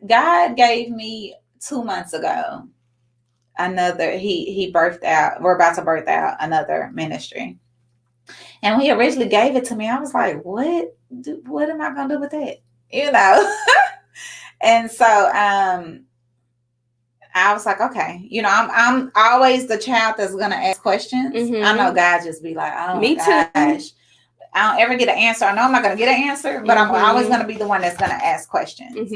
God gave me 2 months ago he birthed out, we're about to birth out another ministry. And when he originally gave it to me, I was like, what am I going to do with that? And so I was like, okay, I'm always the child that's going to ask questions. I know God just be like, oh me my gosh. too. I don't ever get an answer. I know I'm not going to get an answer, but I'm always going to be the one that's going to ask questions.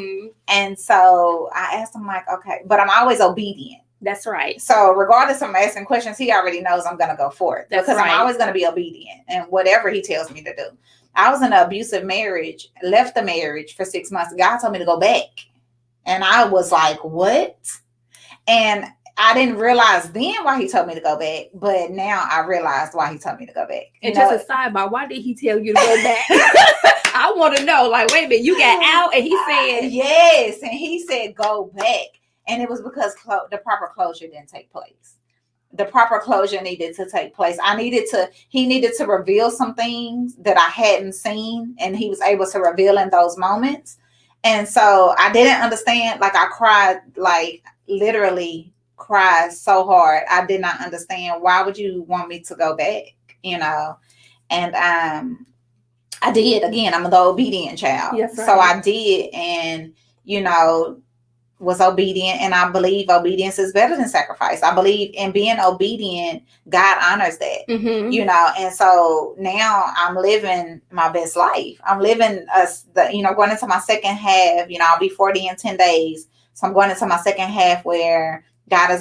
And so I asked him, like, okay, but I'm always obedient. That's right. So regardless of him asking questions, he already knows I'm going to go for it. That's because right. I'm always going to be obedient and whatever he tells me to do. I was in an abusive marriage, left the marriage for 6 months. God told me to go back. And I was like, what? And I didn't realize then why he told me to go back, but now I realized why he told me to go back. And just a sidebar, why did he tell you to go back? I want to know, like, wait a minute, you got out and he said... Yes, and he said go back. And it was because the proper closure didn't take place. The proper closure needed to take place. He needed to reveal some things that I hadn't seen, and he was able to reveal in those moments. And so I didn't understand, like I cried, like literally cried so hard. I did not understand, why would you want me to go back, and I did. Again, I'm the obedient child. Yes, right. So I did, and was obedient, and I believe obedience is better than sacrifice. I believe in being obedient, God honors that. And so now I'm living my best life. I'm living going into my second half. I'll be 40 in 10 days. So I'm going into my second half where God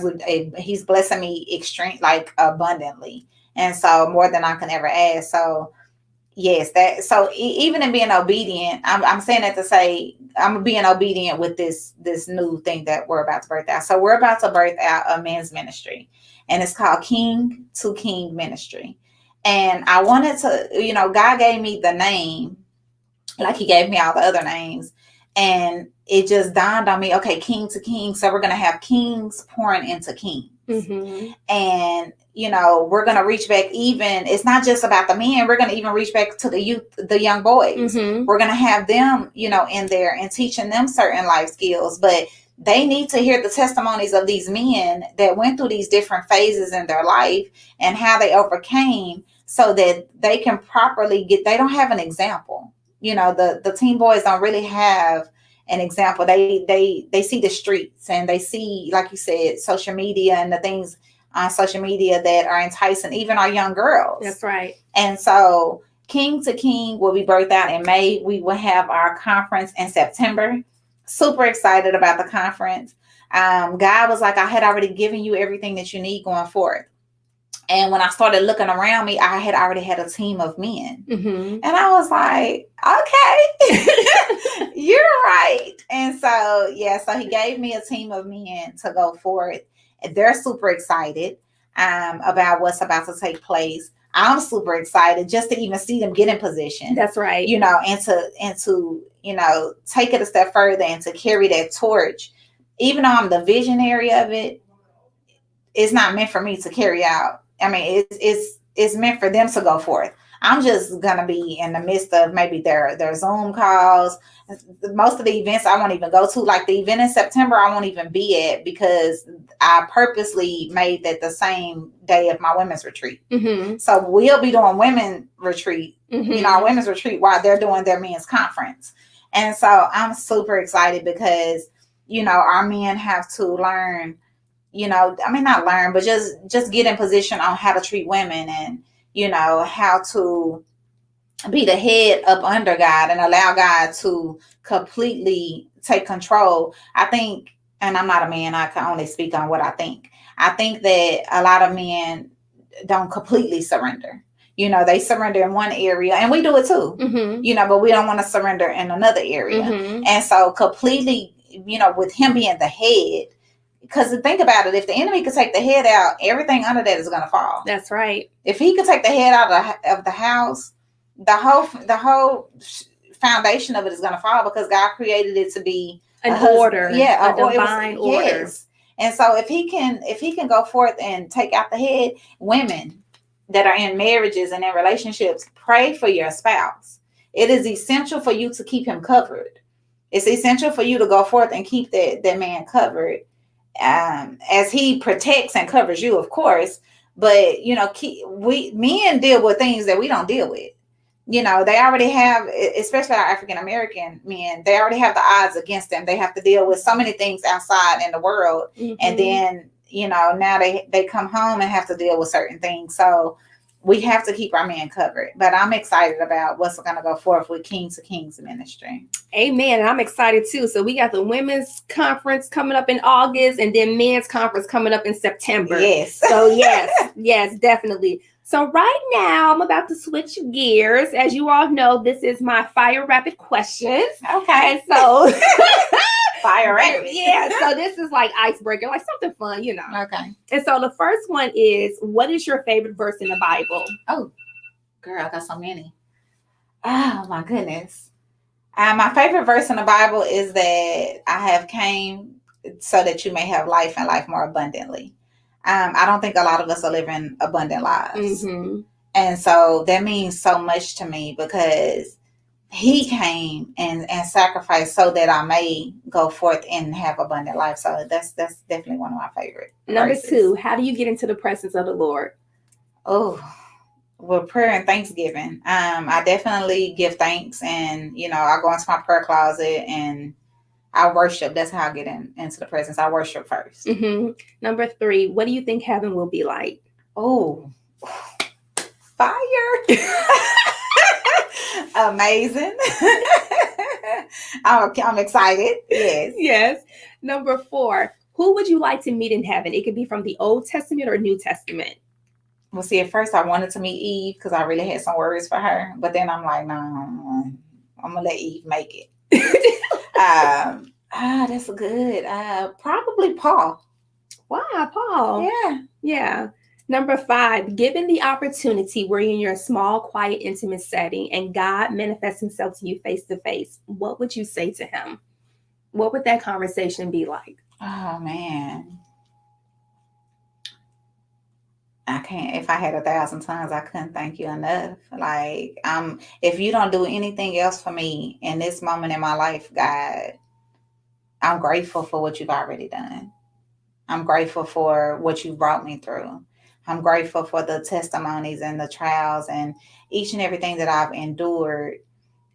he's blessing me extreme, like abundantly. And so more than I can ever ask. So yes, that, so even in being obedient, I'm saying that to say I'm being obedient with this new thing that we're about to birth out. So we're about to birth out a men's ministry, and it's called King to King Ministry. And I wanted to, God gave me the name, like he gave me all the other names. And it just dawned on me, okay, king to king. So we're going to have kings pouring into kings. Mm-hmm. And, we're going to reach back even, it's not just about the men. We're going to even reach back to the youth, the young boys. Mm-hmm. We're going to have them, in there and teaching them certain life skills. But they need to hear the testimonies of these men that went through these different phases in their life and how they overcame, so that they can properly they don't have an example. The teen boys don't really have an example. They see the streets, and they see, like you said, social media and the things on social media that are enticing even our young girls. That's right. And so King to King will be birthed out in May. We will have our conference in September. Super excited about the conference. God was like, I had already given you everything that you need going forward. And when I started looking around me, I had already had a team of men. Mm-hmm. And I was like, okay, you're right. And so, so he gave me a team of men to go forward. They're super excited about what's about to take place. I'm super excited just to even see them get in position. That's right. And to take it a step further and to carry that torch. Even though I'm the visionary of it, it's not meant for me to carry out. I mean, it's meant for them to go forth. I'm just gonna be in the midst of maybe their Zoom calls. Most of the events I won't even go to. Like the event in September, I won't even be at, because I purposely made that the same day of my women's retreat. Mm-hmm. So we'll be doing women retreat, mm-hmm. Our women's retreat, while they're doing their men's conference. And so I'm super excited because our men have to learn. Not learn, but just get in position on how to treat women, and how to be the head up under God and allow God to completely take control. I think, and I'm not a man, I can only speak on what I think. I think that a lot of men don't completely surrender. They surrender in one area, and we do it too. Mm-hmm. But we don't want to surrender in another area. Mm-hmm. And so completely, with him being the head. Because think about it, if the enemy could take the head out, everything under that is going to fall. That's right. If he could take the head out of the house, the whole foundation of it is going to fall, because God created it to be an order, a divine order. Yes. And so if he can go forth and take out the head, women that are in marriages and in relationships, pray for your spouse. It is essential for you to keep him covered. It's essential for you to go forth and keep that man covered. As he protects and covers you, of course, but men deal with things that we don't deal with. They already have, especially our African American men, they already have the odds against them. They have to deal with so many things outside in the world, mm-hmm. and then now they come home and have to deal with certain things. So we have to keep our men covered. But I'm excited about what's going to go forth with King to King's ministry. Amen. And I'm excited too. So we got the women's conference coming up in August, and then men's conference coming up in September. Yes. So yes, definitely. So right now I'm about to switch gears. As you all know, this is my fire rapid questions. Okay. And so fire rapid. Yeah. So this is like icebreaker, like something fun, Okay. And so the first one is, what is your favorite verse in the Bible? Oh, girl, I got so many. Oh my goodness. My favorite verse in the Bible is that I have came so that you may have life and life more abundantly. I don't think a lot of us are living abundant lives. Mm-hmm. And so that means so much to me, because he came and sacrificed so that I may go forth and have abundant life. So that's definitely one of my favorite Number verses. 2, how do you get into the presence of the Lord? Oh, well, prayer and thanksgiving. I definitely give thanks, and I go into my prayer closet and I worship. That's how I get into the presence. I worship first. Mm-hmm. Number 3, what do you think heaven will be like? Oh, fire. Amazing. I'm excited. Yes. Yes. Number 4, Who would you like to meet in heaven? It could be from the Old Testament or New Testament. Well, see, at first I wanted to meet Eve because I really had some worries for her. But then I'm like, no, I'm going to let Eve make it. That's good. Probably Paul. Wow, Paul. Yeah. Yeah. Number 5, given the opportunity where you're in your small, quiet, intimate setting and God manifests himself to you face to face, what would you say to him? What would that conversation be like? Oh, man. I can't, if I had 1,000 tongues, I couldn't thank you enough. Like, if you don't do anything else for me in this moment in my life, God, I'm grateful for what you've already done. I'm grateful for what you brought me through. I'm grateful for the testimonies and the trials and each and everything that I've endured.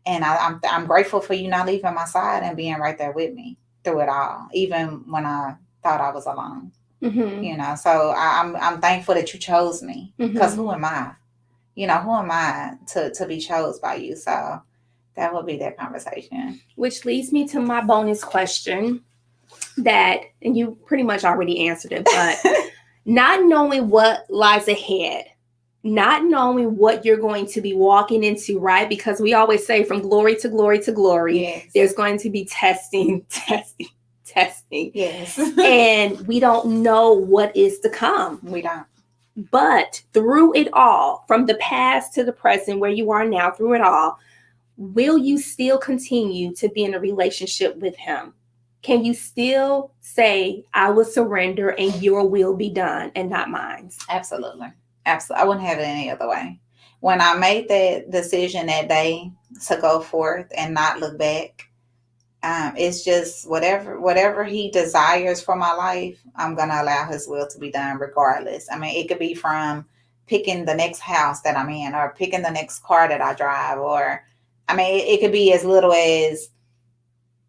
And I'm grateful for you not leaving my side and being right there with me through it all, even when I thought I was alone. Mm-hmm. So I'm thankful that you chose me, because Mm-hmm. who am I? Who am I to be chose by you? So that would be that conversation. Which leads me to my bonus question that, and you pretty much already answered it, but not knowing what lies ahead, not knowing what you're going to be walking into, right? Because we always say from glory to glory to glory, yes. There's going to be testing. Yes. And we don't know what is to come. We don't. But through it all, from the past to the present, where you are now, through it all, will you still continue to be in a relationship with him? Can you still say, I will surrender and your will be done and not mine? Absolutely. Absolutely. I wouldn't have it any other way. When I made that decision that day to go forth and not look back, it's just whatever he desires for my life, I'm going to allow his will to be done regardless. I mean, it could be from picking the next house that I'm in, or picking the next car that I drive, or, I mean, it could be as little as,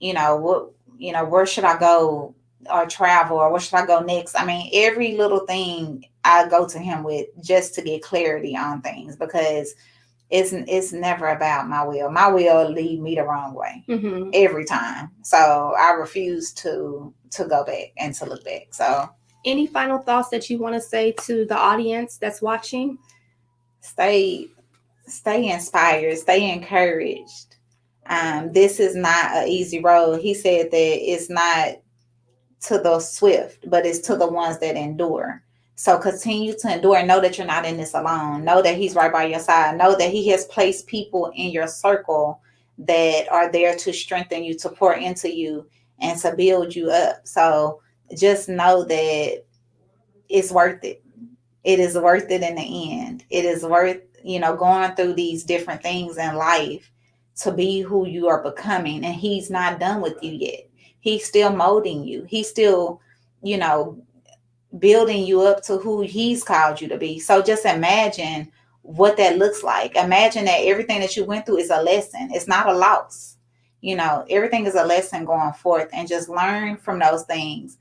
where should I go or travel, or where should I go next? I mean, every little thing I go to him with just to get clarity on things, because it's never about my will. My will lead me the wrong way every time. So I refuse to go back and to look back. So, any final thoughts that you want to say to the audience that's watching? Stay inspired, stay encouraged. This is not an easy road. He said that it's not to the swift, but it's to the ones that endure. So continue to endure and know that you're not in this alone. Know that he's right by your side. Know that he has placed people in your circle that are there to strengthen you, to pour into you, and to build you up. So just know that it's worth it. It is worth it in the end. It is worth, going through these different things in life to be who you are becoming. And he's not done with you yet. He's still molding you. He's still, building you up to who he's called you to be. So just imagine what that looks like. Imagine that everything that you went through is a lesson. It's not a loss. Everything is a lesson going forth, and just learn from those things.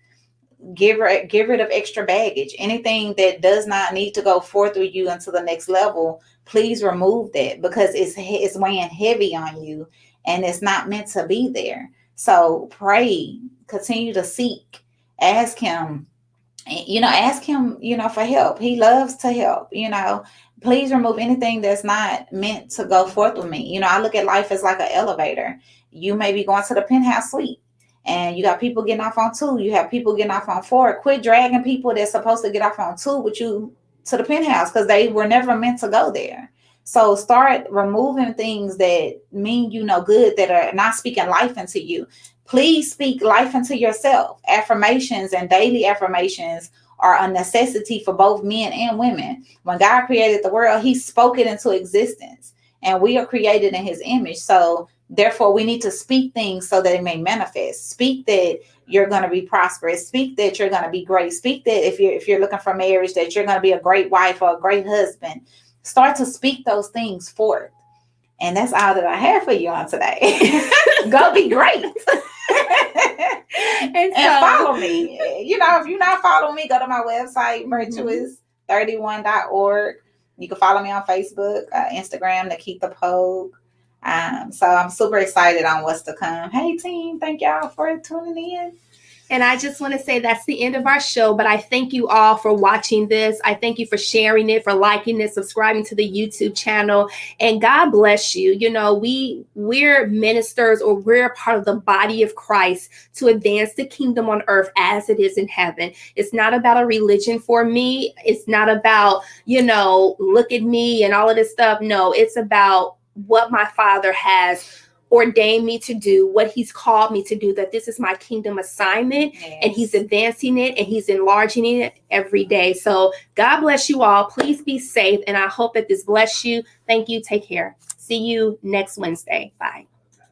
Get rid of extra baggage. Anything that does not need to go forth with you into the next level, please remove that, because it's weighing heavy on you and it's not meant to be there. So pray, continue to seek, ask him, for help. He loves to help. Please remove anything that's not meant to go forth with me. I look at life as like an elevator. You may be going to the penthouse suite, and you got people getting off on 2. You have people getting off on 4. Quit dragging people that's supposed to get off on 2 with you to the penthouse, because they were never meant to go there. So start removing things that mean good, that are not speaking life into you. Please speak life into yourself. Affirmations and daily affirmations are a necessity for both men and women. When God created the world, he spoke it into existence, and we are created in his image. So therefore, we need to speak things so that it may manifest. Speak that you're going to be prosperous. Speak that you're going to be great. Speak that if you're looking for marriage, that you're going to be a great wife or a great husband. Start to speak those things forth. And that's all that I have for you on today. Go be great. and follow me. If you're not following me, go to my website, virtuous31.org. You can follow me on Facebook, Instagram, Nikita Pogue. So I'm super excited on what's to come. Hey team, thank y'all for tuning in. And I just want to say that's the end of our show, but I thank you all for watching this. I thank you for sharing it, for liking it, subscribing to the YouTube channel, and God bless you. You know, we're ministers, or we're a part of the body of Christ to advance the kingdom on earth as it is in heaven. It's not about a religion for me. It's not about, you know, look at me and all of this stuff. No, it's about what my Father has ordained me to do, what he's called me to do, that this is my kingdom assignment. Yes. And he's advancing it and he's enlarging it every day. So God bless you all. Please be safe. And I hope that this bless you. Thank you. Take care. See you next Wednesday. Bye.